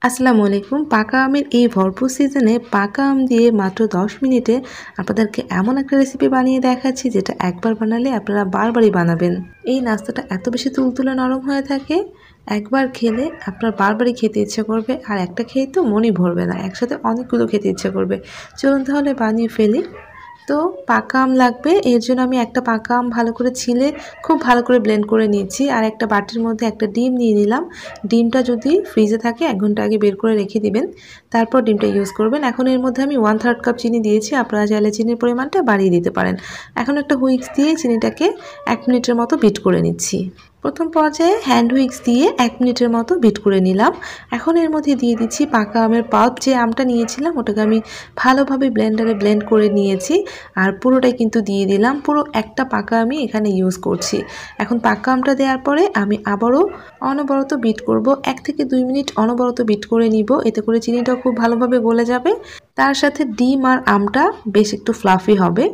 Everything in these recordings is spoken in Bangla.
আসসালামু আলাইকুম। পাকা আমের এই ভরপুর সিজনে পাকা আম দিয়ে মাত্র 10 মিনিটে আপনাদেরকে এমন একটা রেসিপি বানিয়ে দেখাচ্ছি যেটা একবার বানালে আপনারা বারবারই বানাবেন। এই নাস্তাটা এত বেশি তুলতুলে নরম হয়ে থাকে, একবার খেলে আপনার বারবারই খেতে ইচ্ছে করবে, আর একটা খেয়েই তো মনই ভরবে না, একসাথে অনেকগুলো খেতে ইচ্ছে করবে। চলুন তাহলে বানিয়ে ফেলি। তো পাকা আম লাগবে, এর জন্য আমি একটা পাকা আম ভালো করে ছিলে খুব ভালো করে ব্লেন্ড করে নিয়েছি। আর একটা বাটির মধ্যে একটা ডিম নিয়ে নিলাম। ডিমটা যদি ফ্রিজে থাকে 1 ঘন্টা আগে বের করে রেখে দিবেন, তারপর ডিমটা ইউজ করবেন। এখন এর মধ্যে আমি 1/3 কাপ চিনি দিয়েছি, আপনারা চাইলে চিনির পরিমাণটা বাড়িয়ে দিতে পারেন। এখন একটা হুইক্স দিয়ে চিনিটাকে 1 মিনিটের মতো বিট করে নিচ্ছি। প্রথম পর্যায়ে হ্যান্ড হুইক্স দিয়ে 1 মিনিটের মতো বিট করে নিলাম। এখন এর মধ্যে দিয়ে দিচ্ছি পাকা আমের পাল্প। যে আমটা নিয়েছিলাম ওটাকে আমি ভালোভাবে ব্লেন্ডারে ব্লেন্ড করে নিয়েছি, আর পুরোটাই কিন্তু দিয়ে দিলাম। পুরো একটা পাকা আমি এখানে ইউজ করছি। এখন পাকা আমটা দেওয়ার পরে আমি আবারও অনবরত বিট করব। 1 থেকে 2 মিনিট অনবরত বিট করে নিব, এতে করে চিনিটাও খুব ভালোভাবে গলে যাবে। তার সাথে ডিম আর আমটা বেশ একটু ফ্লাফি হবে।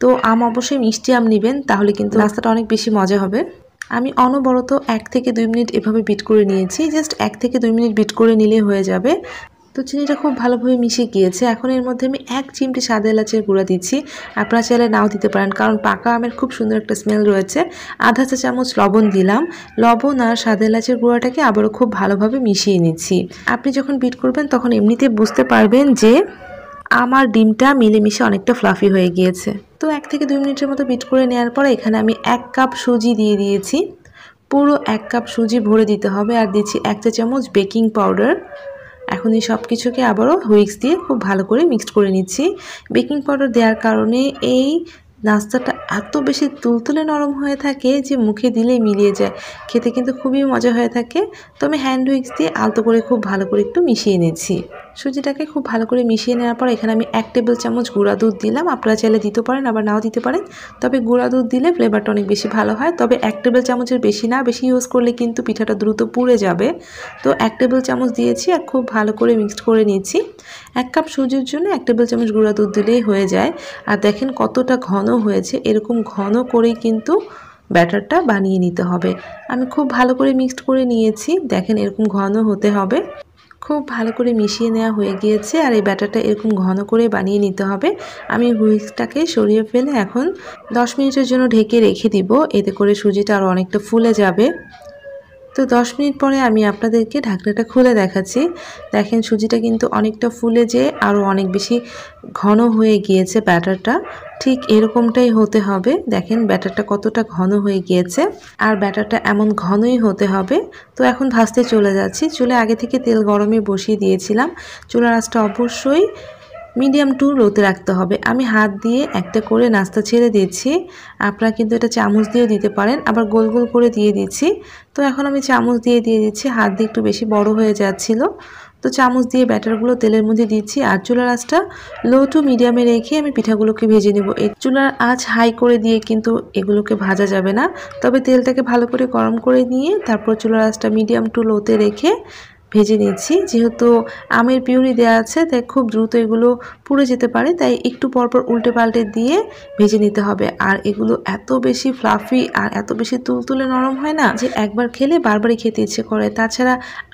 তো আম অবশ্যই মিষ্টি আম নেবেন, তাহলে কিন্তু নাস্তাটা অনেক বেশি মজা হবে। আমি অনবরত 1 থেকে 2 মিনিট এভাবে বিট করে নিয়েছি। জাস্ট 1 থেকে 2 মিনিট বিট করে নিলে হয়ে যাবে। তো চিনিটা খুব ভালোভাবে মিশে গিয়েছে। এখন এর মধ্যে আমি 1 চিমটি সাদা এলাচের গুঁড়া দিচ্ছি। আপনারা চাইলে নাও দিতে পারেন, কারণ পাকা আমের খুব সুন্দর একটা স্মেল রয়েছে। আধা চা চামচ লবণ দিলাম। লবণ আর সাদা এলাচের গুঁড়াটাকে আবারও খুব ভালোভাবে মিশিয়ে নিচ্ছি। আপনি যখন বিট করবেন তখন এমনিতে বুঝতে পারবেন যে আমার ডিমটা মিলেমিশে অনেকটা ফ্লাফি হয়ে গিয়েছে। তো 1 থেকে 2 মিনিটের মতো বিট করে নেওয়ার পরে এখানে আমি 1 কাপ সুজি দিয়ে দিয়েছি। পুরো 1 কাপ সুজি ভরে দিতে হবে। আর দিচ্ছি 1 চা চামচ বেকিং পাউডার। এখন এই সব কিছুকে আবারও হুইক্স দিয়ে খুব ভালো করে মিক্সড করে নিচ্ছি। বেকিং পাউডার দেওয়ার কারণে এই নাস্তাটা এত বেশি তুলতুলে নরম হয়ে থাকে যে মুখে দিলেই মিলিয়ে যায়। খেতে কিন্তু খুবই মজা হয়ে থাকে। তো আমি হ্যান্ড হুইক্স দিয়ে আলতো করে খুব ভালো করে একটু মিশিয়ে নিচ্ছি। সুজিটাকে খুব ভালো করে মিশিয়ে নেওয়ার পর এখানে আমি 1 টেবিল চামচ গুঁড়া দুধ দিলাম। আপনারা চাইলে দিতে পারেন, আবার নাও দিতে পারেন। তবে গুঁড়া দুধ দিলে ফ্লেভারটা অনেক বেশি ভালো হয়। তবে 1 টেবিল চামচের বেশি না, বেশি ইউজ করলে কিন্তু পিঠাটা দ্রুত পুড়ে যাবে। তো 1 টেবিল চামচ দিয়েছি আর খুব ভালো করে মিক্সড করে নিচ্ছি। 1 কাপ সুজির জন্য 1 টেবিল চামচ গুঁড়া দুধ দিলেই হয়ে যায়। আর দেখেন কতটা ঘন হয়েছে। এরকম ঘন করেই কিন্তু ব্যাটারটা বানিয়ে নিতে হবে। আমি খুব ভালো করে মিক্সড করে নিয়েছি। দেখেন এরকম ঘন হতে হবে। খুব ভালো করে মিশিয়ে নেওয়া হয়ে গিয়েছে। আর এই ব্যাটারটা এরকম ঘন করে বানিয়ে নিতে হবে। আমি হুইস্কটাকে সরিয়ে ফেলে এখন 10 মিনিটের জন্য ঢেকে রেখে দিব, এতে করে সুজিটা আরও অনেকটা ফুলে যাবে। তো 10 মিনিট পরে আমি আপনাদেরকে ঢাকনাটা খুলে দেখাচ্ছি। দেখেন সুজিটা কিন্তু অনেকটা ফুলে যেয়ে আরও অনেক বেশি ঘন হয়ে গিয়েছে ব্যাটারটা। ঠিক এরকমটাই হতে হবে। দেখেন ব্যাটারটা কতটা ঘন হয়ে গিয়েছে, আর ব্যাটারটা এমন ঘনই হতে হবে। তো এখন ভাজতে চলে যাচ্ছি। চুলে আগে থেকে তেল গরমে বসিয়ে দিয়েছিলাম। চুলার আঁচটা অবশ্যই মিডিয়াম টু লোতে রাখতে হবে। আমি হাত দিয়ে একটা করে নাস্তা ছেড়ে দিচ্ছি। আপনারা কিন্তু এটা চামচ দিয়েও দিতে পারেন, আবার গোল গোল করে দিয়ে দিচ্ছি। তো এখন আমি চামচ দিয়ে দিচ্ছি। হাত দিয়ে একটু বেশি বড় হয়ে যাচ্ছিল, তো চামচ দিয়ে ব্যাটারগুলো তেলের মধ্যে দিচ্ছি। আর চুলার আঁচটা লো টু মিডিয়ামে রেখে আমি পিঠাগুলোকে ভেজে নেব। এই চুলার আঁচ হাই করে দিয়ে কিন্তু এগুলোকে ভাজা যাবে না। তবে তেলটাকে ভালো করে গরম করে নিয়ে তারপর চুলার আঁচটা মিডিয়াম টু লোতে রেখে ভেজে নিচ্ছি। যেহেতু আমের পিউরি দেওয়া আছে তাই খুব দ্রুত এগুলো পুড়ে যেতে পারে, তাই একটু পরপর উল্টে পাল্টে দিয়ে ভেজে নিতে হবে। আর এগুলো এত বেশি ফ্লাফি আর এত বেশি তুলতুলে নরম হয় না যে একবার খেলে বারবারই খেতে ইচ্ছে করে। তাছাড়া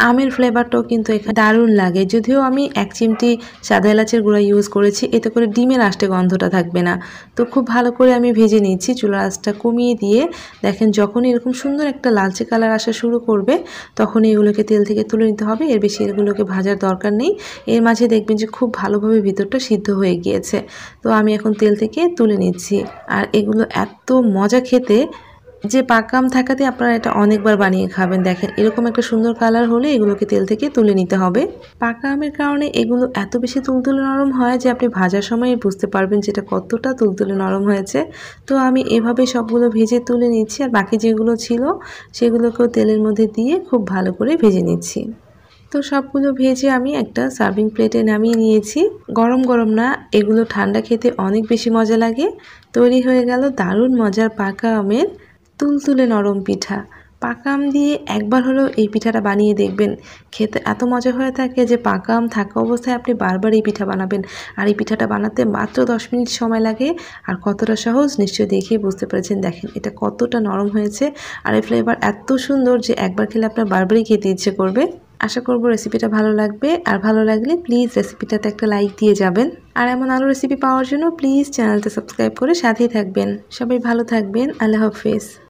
আমের ফ্লেভারটাও কিন্তু এখানে দারুণ লাগে। যদিও আমি 1 চিমটি সাদা এলাচের গুঁড়া ইউজ করেছি, এতে করে ডিমের আষ্টে গন্ধটা থাকবে না। তো খুব ভালো করে আমি ভেজে নিচ্ছি। চুলার আঁচটা কমিয়ে দিয়ে দেখেন যখন এরকম সুন্দর একটা লালচে কালার আসা শুরু করবে তখন এগুলোকে তেল থেকে তুলে নিতে হবে। এর বেশি এগুলোকে ভাজার দরকার নেই। এর মাঝে দেখবেন যে খুব ভালোভাবে ভিতরটা সিদ্ধ হয়ে গিয়েছে। তো আমি এখন তেল থেকে তুলে নিচ্ছি। আর এগুলো এত মজা খেতে যে পাকা আম থাকাতে আপনারা এটা অনেকবার বানিয়ে খাবেন। দেখেন এরকম একটা সুন্দর কালার হলে এগুলোকে তেল থেকে তুলে নিতে হবে। পাকা আমের কারণে এগুলো এত বেশি তুলতুলে নরম হয় যে আপনি ভাজার সময় বুঝতে পারবেন যেটা কতটা তুলতুলে নরম হয়েছে। তো আমি এভাবে সবগুলো ভেজে তুলে নিচ্ছি, আর বাকি যেগুলো ছিল সেগুলোকেও তেলের মধ্যে দিয়ে খুব ভালো করে ভেজে নিচ্ছি। তো সবগুলো ভেজে আমি একটা সার্ভিং প্লেটে নামিয়ে নিয়েছি। গরম গরম না, এগুলো ঠান্ডা খেতে অনেক বেশি মজা লাগে। তৈরি হয়ে গেল দারুণ মজার পাকা আমের তুলতুলে নরম পিঠা। পাকা আম দিয়ে একবার হলেও এই পিঠাটা বানিয়ে দেখবেন। খেতে এত মজা হয়ে থাকে যে পাকা আম থাকা অবস্থায় আপনি বারবার এই পিঠা বানাবেন। আর এই পিঠাটা বানাতে মাত্র 10 মিনিট সময় লাগে। আর কতটা সহজ নিশ্চয়ই দেখেই বুঝতে পেরেছেন। দেখেন এটা কতটা নরম হয়েছে, আর এই ফ্লেভার এত সুন্দর যে একবার খেলে আপনার বারবারই খেতে ইচ্ছে করবে। আশা করব রেসিপিটা ভালো লাগবে, আর ভালো লাগলে প্লিজ রেসিপিটাতে একটা লাইক দিয়ে যাবেন। আর এমন আরও রেসিপি পাওয়ার জন্য প্লিজ চ্যানেলটা সাবস্ক্রাইব করে সাথেই থাকবেন। সবাই ভালো থাকবেন। আল্লাহ হাফেজ।